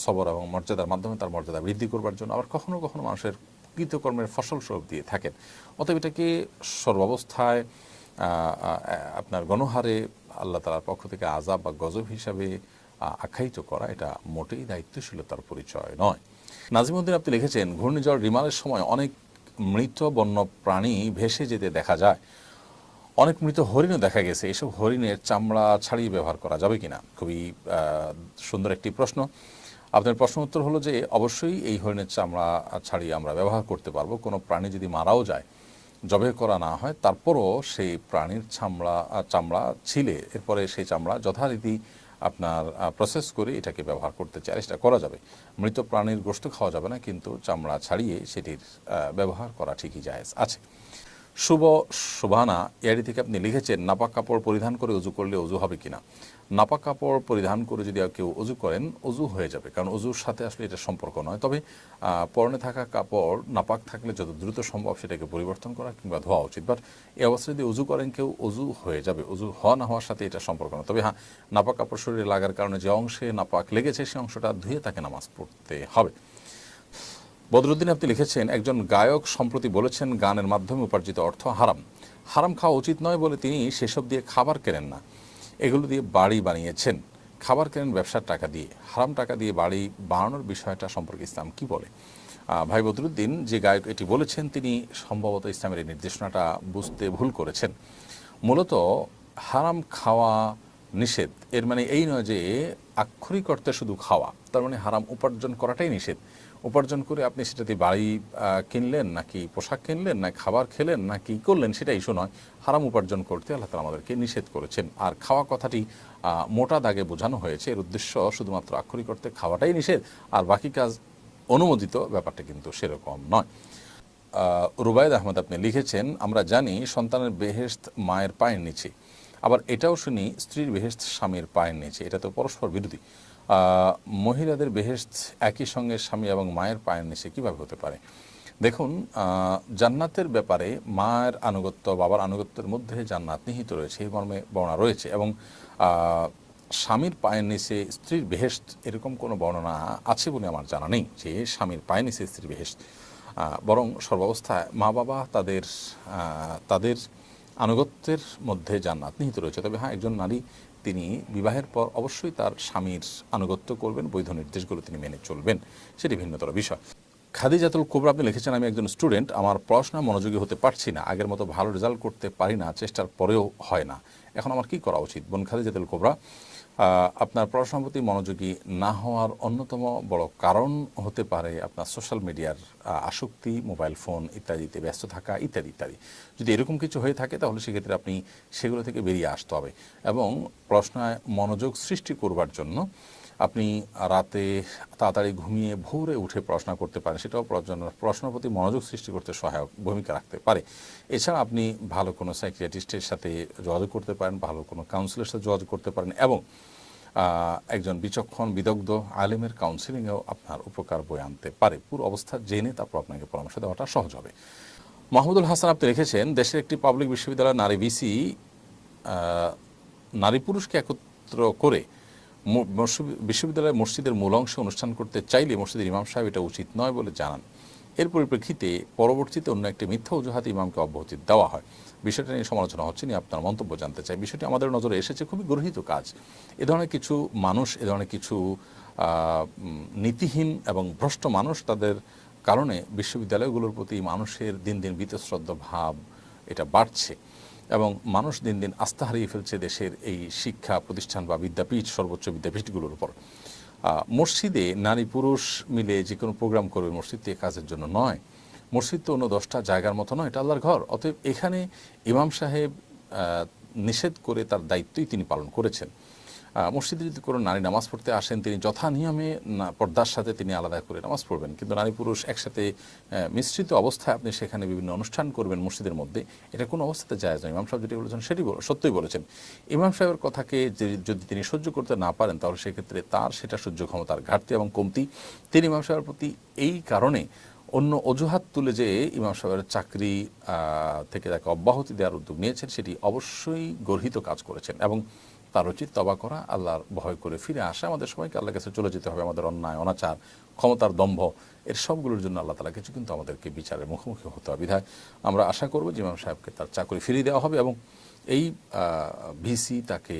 সবর এবং মর্যাদার মাধ্যমে তার মর্যাদা বৃদ্ধি করবার জন্য, আবার কখনো কখনো মানুষের কৃতকর্মের ফসল স্বরূপ দিয়ে থাকেন। অতএব এটাকে সর্বাবস্থায় আপনার গণহারে আল্লাহ তাআলার পক্ষ থেকে আযাব বা গজব হিসাবে আখ্যায়িত করা, এটা মোটেই দায়িত্বশীলতার পরিচয় নয়। নাজিমউদ্দিন আপনি লিখেছেন, ঘূর্ণিঝড় রিমালের সময় অনেক মৃত বন্য প্রাণী ভেসে যেতে দেখা যায়, অনেক মৃত হরিণও দেখা গেছে, এসব হরিণের চামড়া ছাড়িয়ে ব্যবহার করা যাবে কিনা? খুবই সুন্দর একটি প্রশ্ন। আপনার প্রশ্ন উত্তর হলো যে অবশ্যই এই হরিণের চামড়া ছাড়িয়ে আমরা ব্যবহার করতে পারবো। কোনো প্রাণী যদি মারাও যায়, জবে করা না হয়, তারপরও সেই প্রাণীর চামড়া ছিলে এরপরে সেই চামড়া যথারীতি আপনার প্রসেস করে এটাকে ব্যবহার করতে চাই, সেটা করা যাবে। মৃত প্রাণীর গোশত খাওয়া যাবে না, কিন্তু চামড়া ছাড়িয়ে সেটির ব্যবহার করা ঠিকই জায়েজ আছে। শুভ শোভানা এআইডি থেকে আপনি লিখেছেন, নাপাক কাপড় পরিধান করে অজু করলে অজু হবে কিনা। নাপাক কাপড় পরিধান করে যদি কেউ অজু করেন, অজু হয়ে যাবে, কারণ অজুর সাথে আসলে এটা সম্পর্ক নয়। তবে পরনে থাকা কাপড় নাপাক থাকলে যত দ্রুত সম্ভব সেটাকে পরিবর্তন করা কিংবা ধোয়া উচিত। বাট এই অবস্থায় যদি অজু করেন কেউ, অজু হয়ে যাবে, অজু হওয়া না হওয়ার সাথে এটা সম্পর্ক নয়। তবে হ্যাঁ, নাপাক কাপড় শরীরে লাগার কারণে যে অংশে নাপাক লেগেছে সেই অংশটা ধুয়ে তাকে নামাজ পড়তে হবে। বদরুদ্দিন আপনি লিখেছেন, একজন গায়ক সম্প্রতি বলেছেন গানের মাধ্যমে উপার্জিত অর্থ হারাম। হারাম খাওয়া উচিত নয় বলে তিনি সেসব দিয়ে খাবার কেনেন না, এগুলো দিয়ে বাড়ি বানিয়েছেন। খাবার কেনেন ব্যবসার টাকা দিয়ে, হারাম টাকা দিয়ে বাড়ি বানানোর বিষয়টা সম্পর্কে ইসলাম কি বলে? ভাই বদরুদ্দিন, যে গায়ক এটি বলেছেন তিনি সম্ভবত ইসলামের এই নির্দেশনাটা বুঝতে ভুল করেছেন। মূলত হারাম খাওয়া নিষেধ, এর মানে এই নয় যে আক্ষরিক অর্থে শুধু খাওয়া, তার মানে হারাম উপার্জন করাটাই নিষেধ। উপার্জন করে আপনি সেটাতে বাড়ি কিনলেন নাকি পোশাক কিনলেন না খাবার খেলেন না কি করলেন সেটা ইস্যু নয়। হারাম উপার্জন করতে আল্লাহ তাআলা আমাদেরকে নিষেধ করেছেন। আর খাওয়া কথাটি মোটা দাগে বোঝানো হয়েছে, এর উদ্দেশ্য শুধুমাত্র আক্ষরিক অর্থে খাওয়াটাই নিষেধ আর বাকি কাজ অনুমোদিত, ব্যাপারটা কিন্তু সেরকম নয়। রুবায়েদ আহমদ আপনি লিখেছেন, আমরা জানি সন্তানের বেহেশত মায়ের পায়ের নিচে, আবার এটাও শুনি স্ত্রীর বেহেশত স্বামীর পায়ের নিচে, এটা তো পরস্পর বিরোধী। মহিলাদের বেহেশত একই সঙ্গে স্বামী এবং মায়ের পায়ের নিচে কীভাবে হতে পারে? দেখুন, জান্নাতের ব্যাপারে মায়ের আনুগত্য বাবার আনুগত্যের মধ্যে জান্নাত নিহিত রয়েছে, এই মর্মে বর্ণনা রয়েছে। এবং স্বামীর পায়ের নিচে স্ত্রীর বেহেশত এরকম কোনো বর্ণনা আছে বলে আমার জানা নেই যে স্বামীর পায়ের নিচে স্ত্রীর বেহেশত। বরং সর্বাবস্থায় মা বাবা তাদের আনুগত্যের মধ্যে জান্নাত নিহিত রয়েছে। তবে হ্যাঁ, একজন নারী তিনি বিবাহের পর অবশ্যই তার স্বামীর আনুগত্য করবেন, বৈধ নির্দেশগুলো তিনি মেনে চলবেন, সেটি ভিন্নতর বিষয়। খাদিজাতুল কুবরা আপনি লিখেছেন, আমি একজন স্টুডেন্ট, আমার পড়াশোনা মনোযোগী হতে পারছি না, আগের মতো ভালো রেজাল্ট করতে পারি না, চেষ্টার পরেও হয় না, এখন আমার কি করা উচিত? বোন খাদিজাতুল কুবরা, আপনার পড়াশোনার প্রতি মনোযোগী না হওয়ার অন্যতম বড় কারণ হতে পারে আপনার সোশ্যাল মিডিয়ার আসক্তি, মোবাইল ফোন ইত্যাদিতে ব্যস্ত থাকা ইত্যাদি ইত্যাদি। যদি এরকম কিছু হয়ে থাকে তাহলে সেক্ষেত্রে আপনি সেগুলো থেকে বেরিয়ে আসতে হবে এবং পড়াশোনায় মনোযোগ সৃষ্টি করবার জন্য আপনি রাতে তাড়াতাড়ি ঘুমিয়ে ভোরে উঠে পড়াশোনা করতে পারেন, সেটাও পড়াশোনার প্রতি মনোযোগ সৃষ্টি করতে সহায়ক ভূমিকা রাখতে পারে। এছাড়া আপনি ভালো কোনো সাইকিয়াট্রিস্টের সাথে যোগাযোগ করতে পারেন, ভালো কোনো কাউন্সিলের সাথে যোগাযোগ করতে পারেন এবং একজন বিচক্ষণ বিদগ্ধ আলেমের কাউন্সিলিংয়েও আপনার উপকার বয়ে আনতে পারে। পুরো অবস্থা জেনে তারপর আপনাকে পরামর্শ দেওয়াটা সহজ হবে। মাহমুদুল হাসান আপনি লিখেছেন, দেশের একটি পাবলিক বিশ্ববিদ্যালয়ের নারী ভিসি নারী পুরুষকে একত্র করে বিশ্ববিদ্যালয়ের মসজিদের মূল অংশে অনুষ্ঠান করতে চাইলে মসজিদের ইমাম সাহেব এটা উচিত নয় বলে জানান। এর পরিপ্রেক্ষিতে পরবর্তীতে অন্য একটি মিথ্যা অজুহাতে ইমামকে অব্যাহতি দেওয়া হয়। বিষয়টা নিয়ে সমালোচনা হচ্ছে, নিয়ে আপনার মন্তব্য জানতে চাই। বিষয়টি আমাদের নজরে এসেছে, খুবই গর্হিত কাজ। এ ধরনের কিছু মানুষ, এ ধরনের কিছু নীতিহীন এবং ভ্রষ্ট মানুষ, তাদের কারণে বিশ্ববিদ্যালয়গুলোর প্রতি মানুষের দিন দিন বীতশ্রদ্ধ ভাব এটা বাড়ছে এবং মানুষ দিন দিন আস্থা হারিয়ে ফেলছে দেশের এই শিক্ষা প্রতিষ্ঠান বা বিদ্যাপীঠ, সর্বোচ্চ বিদ্যাপীঠগুলোর উপর। মসজিদে নারী পুরুষ মিলে যে কোনো প্রোগ্রাম করবে, মসজিদ তো এ কাজের জন্য নয়। মসজিদ তো অন্য 10টা জায়গার মতো নয়, এটা আল্লাহর ঘর। অতএব এখানে ইমাম সাহেব নিষেধ করে তার দায়িত্বই তিনি পালন করেছেন। মসজিদে যদি কোনো নারী নামাজ পড়তে আসেন, তিনি যথা নিয়মে পর্দার সাথে তিনি আলাদা করে নামাজ পড়বেন, কিন্তু নারী পুরুষ একসাথে মিশ্রিত অবস্থায় আপনি সেখানে বিভিন্ন অনুষ্ঠান করবেন মসজিদের মধ্যে, এটা কোনো অবস্থাতে জায়েজ নয়। ইমাম সাহেব যেটি বলেছেন সেটি সত্যই বলেছেন। ইমাম সাহেবের কথাকে যদি তিনি সহ্য করতে না পারেন তাহলে সেক্ষেত্রে তার সেটা সহ্য ক্ষমতার ঘাটতি এবং কমতি। তিনি ইমাম সাহেবের প্রতি এই কারণে অন্য অজুহাত তুলে যে ইমাম সাহেবের চাকরি থেকে তাকে অব্যাহতি দেওয়ার উদ্যোগ নিয়েছেন, সেটি অবশ্যই গর্হিত কাজ করেছেন এবং তার উচিত তওবা করা, আল্লাহর ভয় করে ফিরে আসা। আমাদের সবাইকে আল্লাহর কাছে চলে যেতে হবে। আমাদের অন্যায়, অনাচার, ক্ষমতার দম্ভ, এর সবগুলোর জন্য আল্লাহ তাআলা কিছু কিন্তু আমাদেরকে বিচারের মুখোমুখি হতে হবে। বিধায় আমরা আশা করব যে ইমাম সাহেবকে তার চাকরি ফিরিয়ে দেওয়া হবে এবং এই ভিসি তাকে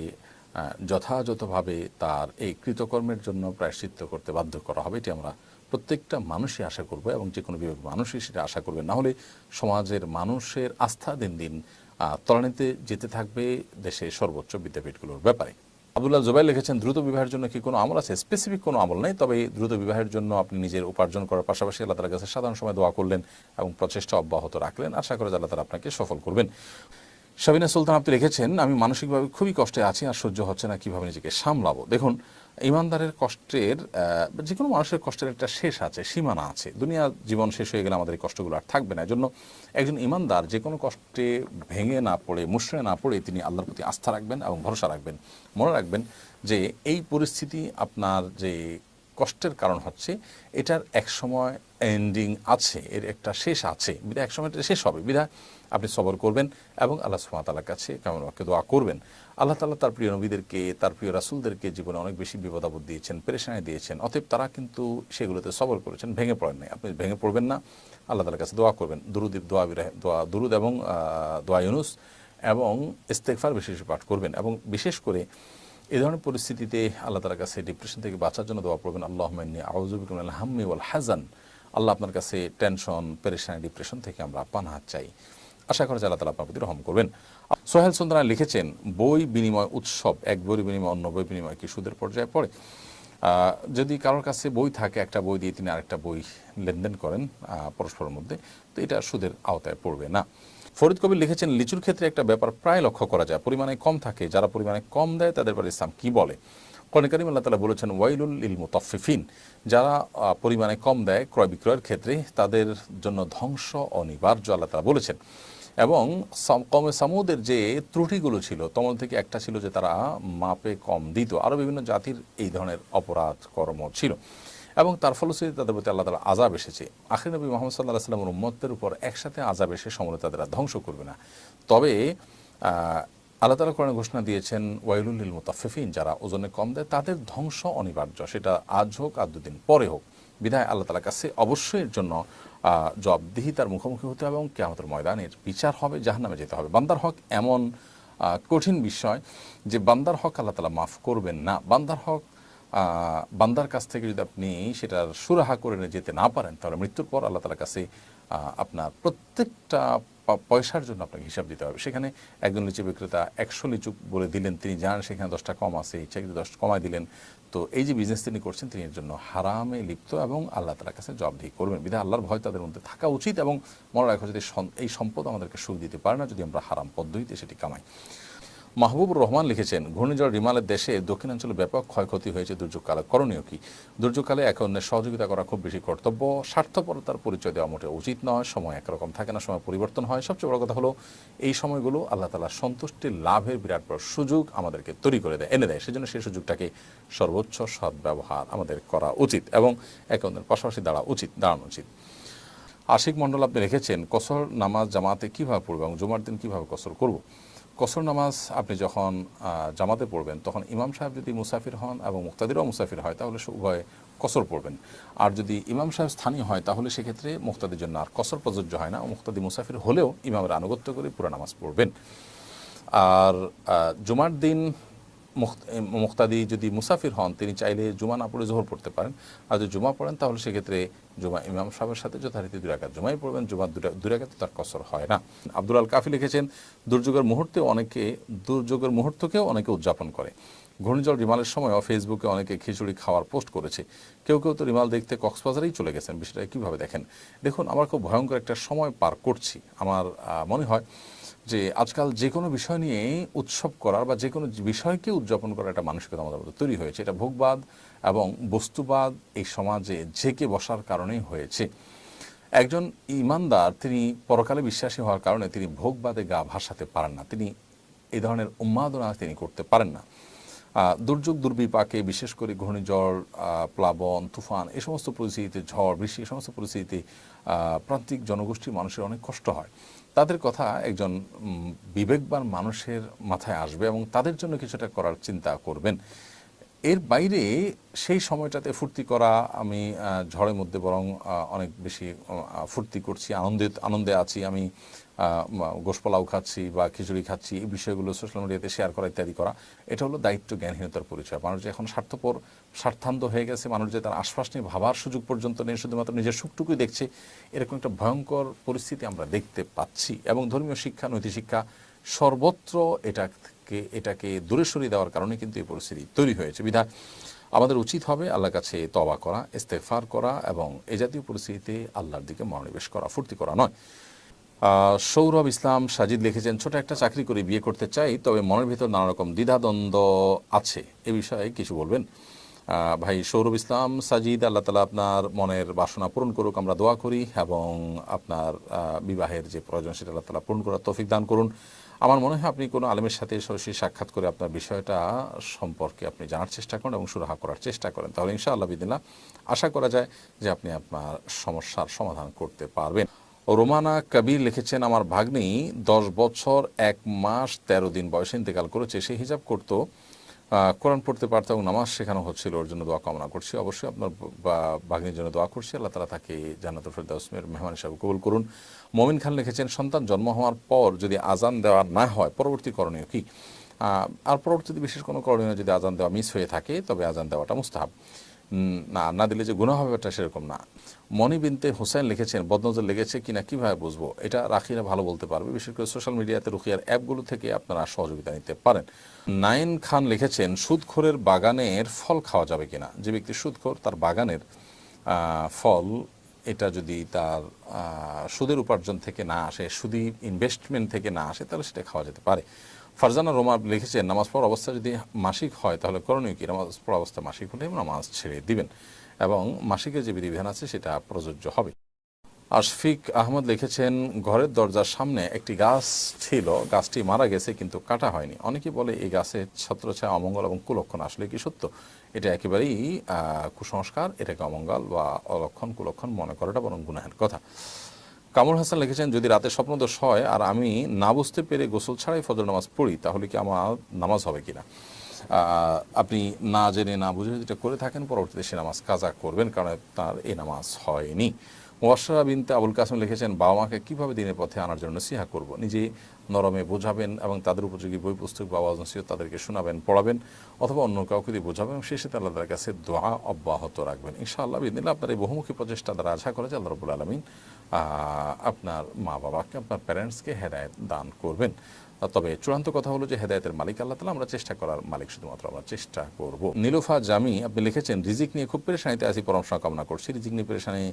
যথাযথভাবে তার এই কৃতকর্মের জন্য প্রায়শ্চিত্ত করতে বাধ্য করা হবে। এটি আমরা প্রত্যেকটা মানুষই আশা করব এবং যে কোনো বিবেক মানুষই সেটা আশা করবে। না হলে সমাজের মানুষের আস্থা দিন দিন তলানিতে যেতে থাকবে দেশের সর্বোচ্চ বিদ্যাপীঠগুলোর ব্যাপারে। আব্দুল্লাহ জুবাইর লিখেছেন, দ্রুত বিবাহের জন্য কি কোনো আমল আছে? স্পেসিফিক কোনো আমল নেই, তবে দ্রুত বিবাহের জন্য আপনি নিজের উপার্জন করার পাশাপাশি আল্লাহ তাআলার কাছে সাধারণ সময় দোয়া করলেন এবং প্রচেষ্টা অব্যাহত রাখলেন। আশা করি আল্লাহ তাআলা আপনাকে সফল করবেন। শাবিনা সুলতান আপনি লিখেছেন, আমি মানসিকভাবে খুবই কষ্টে আছি, আর সহ্য হচ্ছে না, কিভাবে নিজেকে সামলাবো। দেখুন, ইমানদারের কষ্টের যে কোনো মানুষের কষ্টের একটা শেষ আছে, সীমানা আছে। দুনিয়া জীবন শেষ হয়ে গেলে আমাদের এই কষ্টগুলো আর থাকবে না। এজন্য একজন ইমানদার যে কোনো কষ্টে ভেঙে না পড়ে, মুষড়ে না পড়ে তিনি আল্লাহর প্রতি আস্থা রাখবেন এবং ভরসা রাখবেন। মনে রাখবেন যে এই পরিস্থিতি আপনার যে কষ্টের কারণ হচ্ছে, এটার এক সময় এন্ডিং আছে, এর একটা শেষ আছে, বিধায় এক সময় এটা শেষ হবে। বিধায় আপনি সবর করবেন এবং আল্লাহ সুবহানাহু ওয়া তাআলার কাছে কেমন বাক্যে দোয়া করবেন। আল্লাহ তাআলা তার প্রিয় নবীদেরকে, তার প্রিয় রাসূলদেরকে জীবনে অনেক বেশি বিপদ আপদ দিয়েছেন, পেরেশানি দিয়েছেন, অতএব তারা কিন্তু সেগুলোতে সবর করেছেন, ভেঙে পড়েন নাই। আপনি ভেঙে পড়বেন না, আল্লাহ তাআলার কাছে দোয়া করবেন। দুরুদ এবং দোয়া ইউনুস এবং ইস্তেগফার বেশি বেশি পাঠ করবেন, এবং বিশেষ করে এই ধরনের পরিস্থিতিতে আল্লাহ তাআলার কাছে ডিপ্রেশন থেকে বাঁচার জন্য দোয়া করবেন। আল্লাহুম্মা ইন্নী আউযু বিকা মিনাল হাম্মি ওয়াল হাযান। আল্লাহ আপনার কাছে টেনশন, পেরেশানি, ডিপ্রেশন থেকে আমরা পানাহ চাই। আশা করা যায় আল্লাহ তাআলা আপনার প্রতি রহম করবেন। সোহেল সুলতানা লিখেছেন, বই বিনিময় উৎসব, এক বই বিনিময় অন্য বই বিনিময় কি সুদের পর্যায়ে পড়ে? যদি কারোর কাছে বই থাকে, একটা বই দিয়ে তিনি আরেকটা বই লেনদেন করেন পরস্পরের মধ্যে, তো এটা সুদের আওতায় পড়বে না। ফরিদ কবির লিখেছেন, লিচুর ক্ষেত্রে একটা ব্যাপার প্রায় লক্ষ্য করা যায়, পরিমাণে কম থাকে, যারা পরিমাণে কম দেয় তাদের ব্যাপারে ইসলাম কি বলে? কোরআনে কারীমে আল্লাহ তাআলা বলেছেন, ওয়াইলুল লিল মুতাফফিফিন, যারা পরিমাণে কম দেয় ক্রয় বিক্রয়ের ক্ষেত্রে তাদের জন্য ধ্বংস অনিবার্য, আল্লাহ তাআলা বলেছেন। এবং কওমে সামুদের যে ত্রুটিগুলো ছিল, তমন থেকে একটা ছিল যে তারা মাপে কম দিত। আরও বিভিন্ন জাতির এই ধরনের অপরাধ কর্ম ছিল, এবং তার ফলশ্রুতিতে তাদের প্রতি আল্লাহ তাআলা আযাব এসেছে। আখির নবী মুহাম্মদ সাল্লাল্লাহু আলাইহি ওয়াসাল্লামের উম্মতের উপর একসাথে আযাব এসে সমূলে তাদের ধ্বংস করবে না। তবে আল্লাহ তাআলা কোরআনে ঘোষণা দিয়েছেন, ওয়াইলুল লিল মুতাফফিফিন, যারা ওজনে কম দেয় তাদের ধ্বংস অনিবার্য, সেটা আজ হোক আর দুদিন পরে হোক। বিধায় আল্লাহ তাআলার কাছে অবশ্যই এর জন্য জবাবদিহিতার মুখোমুখি হতে হবে, এবং কিয়ামতের ময়দানের বিচার হবে, জাহান্নামে যেতে হবে। বান্দার হক এমন কঠিন বিষয় যে বান্দার হক আল্লাহ তাআলা মাফ করবেন না। বান্দার হক বান্দার কাছ থেকে যদি আপনি সেটার সুরাহা করে নিয়ে যেতে না পারেন, তাহলে মৃত্যুর পর আল্লাহ তাআলার কাছে আপনার প্রত্যেকটা পয়সার জন্য আপনাকে হিসাব দিতে হবে। সেখানে একজন লিচু বিক্রেতা 100 লিচু বলে দিলেন, তিনি জানেন সেখানে 10টা কম আছে, ইচ্ছা কিন্তু 10 কমায় দিলেন। তো এই যে বিজনেস তিনি করছেন, তিনি এর জন্য হারামে লিপ্ত এবং আল্লাহ তাআলার কাছে জবাবদিহি করবেন। বিধায় আল্লাহর ভয় তাদের মধ্যে থাকা উচিত, এবং মনে রাখা, যদি এই সম্পদ আমাদেরকে সুখ দিতে পারে না যদি আমরা হারাম পদ্ধতিতে সেটি কামাই। মাহবুবুর রহমান লিখেছেন, ঘূর্ণিঝড় রিমালের দেশে দক্ষিণাঞ্চলে ব্যাপক ক্ষয়ক্ষতি হয়েছে, দুর্যোগকালে করণীয় কি? দুর্যোগকালে একে অন্যের সহযোগিতা করা খুব বেশি কর্তব্য। স্বার্থপরতার পরিচয় দেওয়া মোটেও উচিত নয়। সময় একরকম থাকে না, সময় পরিবর্তন হয়। সবচেয়ে বড় কথা হলো, এই সময়গুলো আল্লাহ তাআলার সন্তুষ্টির লাভের বিরাট বড় সুযোগ আমাদেরকে তৈরি করে দেয়, এনে দেয়। সেজন্য সেই সুযোগটাকে সর্বোচ্চ সদ্ব্যবহার আমাদের করা উচিত, এবং একে অন্যের পাশাপাশি দাঁড়ানো উচিত। আশিক মণ্ডল আপনি লিখেছেন, কসর নামাজ জামাতে কীভাবে পড়বো এবং জুমার দিন কীভাবে কসর করব? কসর নামাজ আপনি যখন জামাতে পড়বেন, তখন ইমাম সাহেব যদি মুসাফির হন এবং মুক্তাদিরও মুসাফির হয়, তাহলে উভয়ে কসর পড়বেন। আর যদি ইমাম সাহেব স্থানীয় হয়, তাহলে সেক্ষেত্রে মুক্তাদির জন্য আর কসর প্রযোজ্য হয় না। মুক্তাদি মুসাফির হলেও ইমামের আনুগত্য করে পুরো নামাজ পড়বেন। আর জুমার দিন মুক্তাদি যদি মুসাফির হন, তিনি চাইলে জুমা না পড়ে জোহর পড়তে পারেন। আর যদি জুমা পড়েন, তাহলে সেক্ষেত্রে জুমা ইমাম সাহেবের সাথে যথারীতি 2 রাকাত জুমাই পড়বেন। জুমা 2 রাকাতে তার কসর হয় না। আব্দুল আল কাফি লিখেছেন, দুর্যোগের মুহূর্তকেও অনেকে উদযাপন করে। ঘূর্ণিঝড় রিমালের সময়ও ফেসবুকে অনেকে খিচুড়ি খাওয়ার পোস্ট করেছে। কেউ কেউ তো রিমাল দেখতে কক্সবাজারেই চলে গেছেন। বিষয়টা কীভাবে দেখেন? দেখুন, আমরা খুব ভয়ঙ্কর একটা সময় পার করছি। আমার মনে হয় যে আজকাল যে কোনো বিষয় নিয়ে উৎসব করার বা যে কোনো বিষয়কে উদযাপন করার একটা মানসিকতা আমাদের মধ্যে তৈরি হয়েছে। এটা ভোগবাদ এবং বস্তুবাদ এই সমাজে ঝেঁকে বসার কারণেই হয়েছে। একজন ইমানদার, তিনি পরকালে বিশ্বাসী হওয়ার কারণে তিনি ভোগবাদে গা ভাসাতে পারেন না, তিনি এই ধরনের উন্মাদনা তিনি করতে পারেন না। দুর্যোগ দুর্বিপাকে, বিশেষ করে ঘূর্ণিঝড়, প্লাবন, তুফান, এই সমস্ত পরিস্থিতিতে, ঝড় বৃষ্টি, এই সমস্ত পরিস্থিতিতে প্রান্তিক জনগোষ্ঠীর মানুষের অনেক কষ্ট হয়। তাদের কথা একজন বিবেকবান মানুষের মাথায় আসবে এবং তাদের জন্য কিছুটা করার চিন্তা করবেন। এর বাইরে সেই সময়টাতে ফুর্তি করা, আমি ঝড়ের মধ্যে বরং অনেক বেশি ফুর্তি করছি, আনন্দে আছি, আমি গোশ পোলাও খাচ্ছি বা খিচুড়ি খাচ্ছি, এই বিষয়গুলো সোশ্যাল মিডিয়াতে শেয়ার করা ইত্যাদি করা, এটা হলো দায়িত্ব জ্ঞানহীনতার পরিচয়। মানুষ যে এখন স্বার্থান্ধ হয়ে গেছে, মানুষ যে তার আশপাশ নিয়ে ভাবার সুযোগ পর্যন্ত নেই, শুধুমাত্র নিজের সুখটুকুই দেখছে, এরকম একটা ভয়ঙ্কর পরিস্থিতি আমরা দেখতে পাচ্ছি। এবং ধর্মীয় শিক্ষা, নৈতিক শিক্ষা সর্বত্র এটা এটাকে দূরে সরিয়ে দেওয়ার কারণে কিন্তু এই পরিস্থিতি তৈরি হয়েছে। বিধায় আমাদের উচিত হবে আল্লাহর কাছে তওবা করা, ইস্তেগফার করা এবং এ জাতীয় পরিস্থিতিতে আল্লাহর দিকে মনোনিবেশ করা, ফুর্তি করা নয়। সৌরভ ইসলাম সাজিদ লিখেছেন, ছোট একটা চাকরি করে বিয়ে করতে চাই, তবে মনের ভিতর নানা রকম দ্বিধাদ্বন্দ্ব আছে, এ বিষয়ে কিছু বলবেন? ভাই সৌরভ ইসলাম সাজিদ, আল্লাহ তালা আপনার মনের বাসনা পূরণ করুক, আমরা দোয়া করি, এবং আপনার বিবাহের যে প্রয়োজন সেটা আল্লাহ তালা পূরণ করার তৌফিক দান করুন। আমার মনে হয় আপনি কোনো আলেমের সাথে সরাসরি সাক্ষাৎ করে আপনার বিষয়টা সম্পর্কে আপনি জানার চেষ্টা করেন এবং সুরাহা করার চেষ্টা করেন, তাহলে ইনশাআল্লাহ বিদিল্লাহ আশা করা যায় যে আপনি আপনার সমস্যার সমাধান করতে পারবেন। রোমানা কবির লিখেছেন, আমার ভাগ্নি 10 বছর 1 মাস 13 দিন বয়সে ইন্তেকাল করেছে। সে হিজাব করতো, কোরআন পড়তে পারতো এবং নামাজ শেখানো হচ্ছিল, ওর জন্য দোয়া কামনা করছি। অবশ্যই আপনার ভাগ্নির জন্য দোয়া করছি, আল্লাহ তাআলা তাকে জান্নাতুল ফেরদাউসের মেহমান হিসেবে কবুল করুন। মমিন খান লিখেছেন, সন্তান জন্ম হওয়ার পর যদি আজান দেওয়া না হয় পরবর্তী করণীয় কি? আর পরবর্তীতে বিশেষ কোনো করণীয় যদি আজান দেওয়া মিস হয়ে থাকে তবে আজান দেওয়াটা মুস্তাহাব, না দিলে যে গুনাহ হবে এটা সেরকম না। মনি বিনতে হোসেন লিখেছেন, বদনজর লেগেছে কিনা কিভাবে বুঝবো? এটা রাখিরা ভালো বলতে পারবে, বিশেষ করে সোশ্যাল মিডিয়াতে রুকিয়ার অ্যাপগুলো থেকে আপনারা সহযোগিতা নিতে পারেন। নাইন খান লিখেছেন, সুদখোরের বাগানের ফল খাওয়া যাবে কিনা? যে ব্যক্তি সুদখোর, তার বাগানের ফল এটা যদি তার সুদের উপার্জন থেকে না আসে, সুদি ইনভেস্টমেন্ট থেকে না আসে, তাহলে সেটা খাওয়া যেতে পারে। ফারজানা রোমা লিখেছেন, নামাজ পড়ার অবস্থা যদি মাসিক হয় তাহলে করণীয় কি? নামাজ পড়ার অবস্থা মাসিক হলে নামাজ ছেড়ে দিবেন এবং মাসিকের যে বিধিবিধান আছে সেটা প্রযোজ্য হবে। আশফিক আহমদ লিখেছেন, ঘরের দরজার সামনে একটি গাছ ছিল, গাছটি মারা গেছে কিন্তু কাটা হয়নি। অনেকে বলে এই গাছের ছত্রছায়া অমঙ্গল এবং কুলক্ষণ, আসলে কি সত্য? এটা একেবারেই কুসংস্কার, এটাকে অমঙ্গল বা অলক্ষণ কুলক্ষণ মনে করাটা বরং গুনাহের কথা। কামরুল হাসান লিখেছেন, যদি রাতে স্বপ্নদোষ হয় আর আমি না বুঝতে পেরে গোসল ছাড়াই ফজর নামাজ পড়ি তাহলে কি আমার নামাজ হবে কিনা? আপনি না জেনে না বুঝে যেটা করে থাকেন পরবর্তীতে সে নামাজ কাজা করবেন, কারণ তার এই নামাজ হয়নি। মুবাশশারা বিনতে আবুল কাসেম লিখেছেন, বাবা মাকে কীভাবে দিনের পথে আনার জন্য নসিহা করব? নিজে নরমে বোঝাবেন এবং তাদের উপযোগী বই পুস্তক বা ওয়াজ নসিহত তাদেরকে শোনাবেন, পড়াবেন, অথবা অন্য কাউকে দিয়ে বোঝাবেন এবং শেষে আল্লাহর কাছে দোয়া অব্যাহত রাখবেন। ইনশাআল্লাহ বিদিনিল্লাহ আপনার এই বহুমুখী প্রচেষ্টা দ্বারা আশা করে যে আল্লাহ রাব্বুল আলামিন আপনার মা বাবাকে, আপনার প্যারেন্টসকে হেদায়েত দান করবেন। তবে চূড়ান্ত কথা হলো যে হেদায়েতের মালিক আল্লাহ তাআলা, আমরা চেষ্টা করার মালিক শুধুমাত্র আমরা চেষ্টা করব। নীলুফা জামি আপনি লিখেছেন, রিজিক নিয়ে খুব পেরেশানিতে আছি, পরামর্শ কামনা করছি। রিজিক নিয়ে পেরেশানি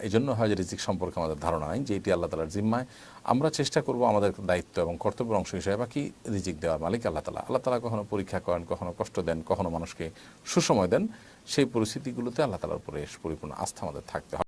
এই জন্য হয় যে রিজিক সম্পর্কে আমাদের ধারণা নাই, যে এটি আল্লাহ তাআলার জিম্মায়। আমরা চেষ্টা করব আমাদের দায়িত্ব এবং কর্তব্যের অংশ হিসেবে, বাকি রিজিক দেওয়ার মালিক আল্লাহ তাআলা। আল্লাহ তাআলা কখনো পরীক্ষা করেন, কখনো কষ্ট দেন, কখনো মানুষকে সুসময় দেন। সেই পরিস্থিতিগুলোতে আল্লাহ তাআলার উপরে পরিপূর্ণ আস্থা আমাদের থাকতে হবে।